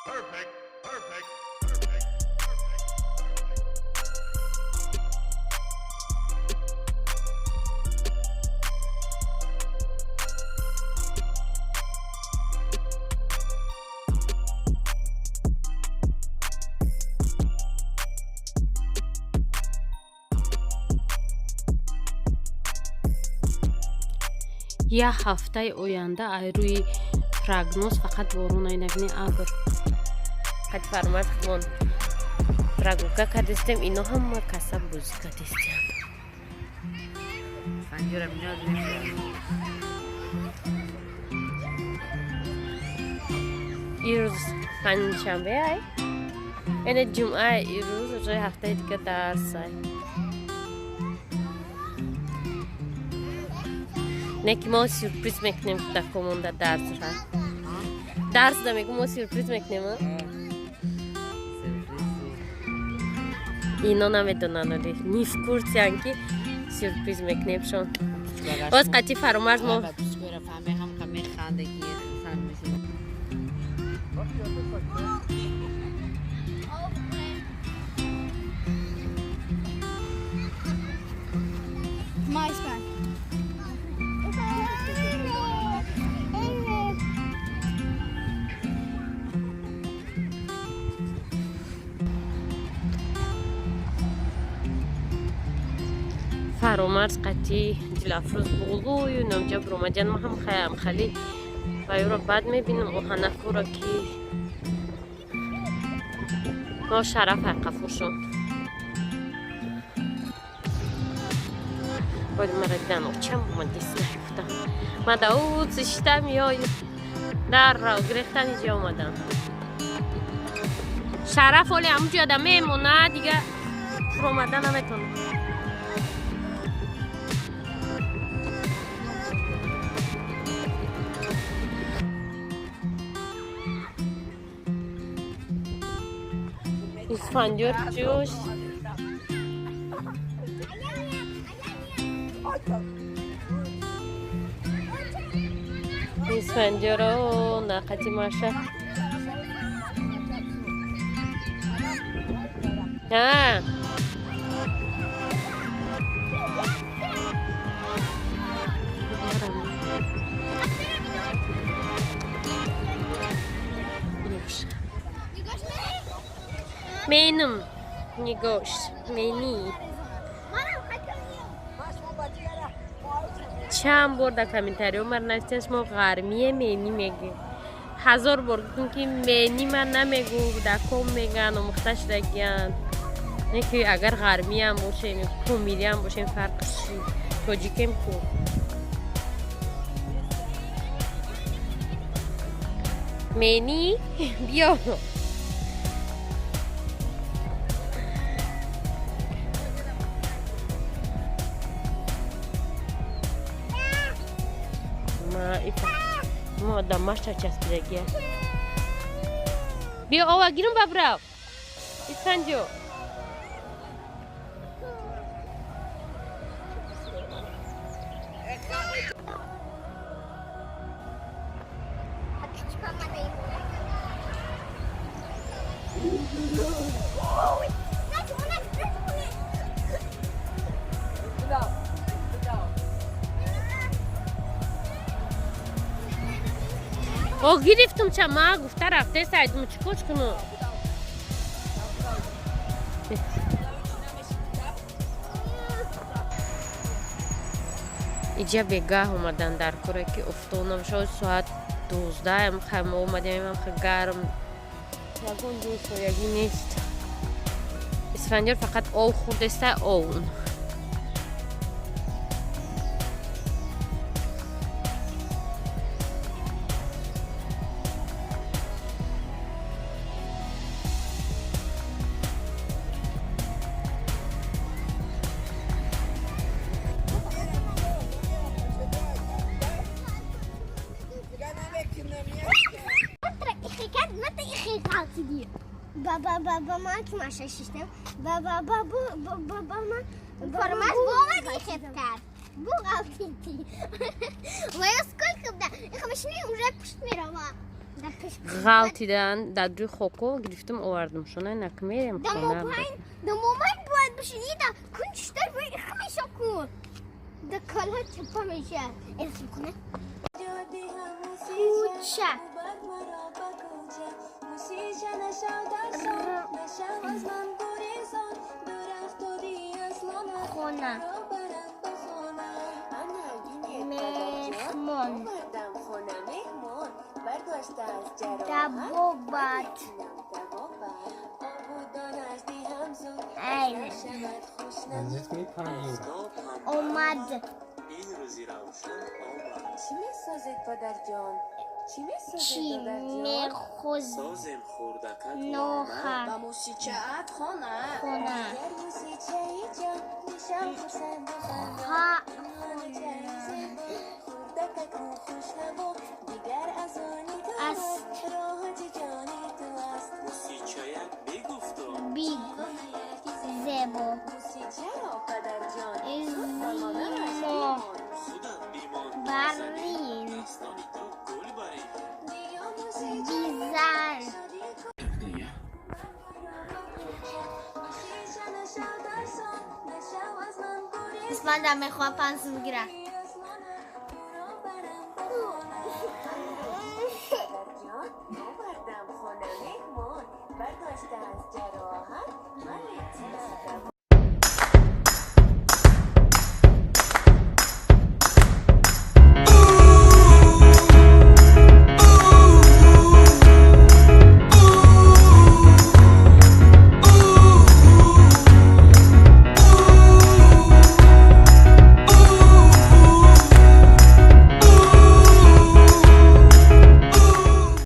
Perfect. یه هفته آینده روی پراگنوز فقط بارون اینگنی ابر قد فرمایید خودمون پراگوکا کردستیم اینو هم کسب بوزی کردستیم سنجورم نیاز نیست ایروز پنجشنبه ای اینه جمعه ایروز روی هفته دیگه درس ای نکی ما سورپریز میکنیم در کمونده درس را درس دا میگو ما سورپریز میکنیم اینا نمیدونن ولی نیف کورسیان که سورپریز میکنیم شون باز قطعی فرامرز ما هم کمی خاندگی انسان میشیم فرامرز قطعی دلافروز بغلوی و نمجا برومجان ما هم خیام خلی و یورا بعد میبینم او هنفو را که ما شرف حقفو شون باید مرا دیدن چم من دیست نگفتم من دا او زشتم یا در را گرفتن اینجا اومدم شرف ولی همونجا آدم میمونه دیگه فرومدن نمیتونه اسفندیار جوش اسفندیار رو نقدی ماشه نه Menum negócio, meni. چند بار در کامنتاری من نوشتن ما غرمیه مینی میگه 1000 بار گفتم که مینی من نمیگو در کم میگن و مختش دگیان نه که اگر غرمی هم باشه کمیلی هم باشه فرقش توجیکم کو مینی بیا ما دماش تا چسبیدگیه بیا آوا گیرم ببراو اسفندیو او گرفتم چما گفته رفته سعیدم چیکارش کنم اینجا بگاه اومدن در کوره که افتادم شاید ساعت 12 هم خیلی اومدیم هم خیلی گرم یکون دوست و یکی نیست اسفندیار فقط آو خورده است آون بابا ما که ماشه شیشتم بابا ما فرماز بابا دیخت کرد بو غلطی و یا سکول کبده خمشنی اونجا پشت میرم غلطیدن در روی خوکو گرفتم آوردم شونه نکمیرم خونه دمومن باید بشینی دا کنشتر باید خمیشه کن دا کالها چپا میشه اسم کنه کوچه خونه مهمان دبوبت این اومد چی میخوز نوخه خونه بیگ زبو ایزیمو برین بیزن اسمان در میخواه پنسو بگیره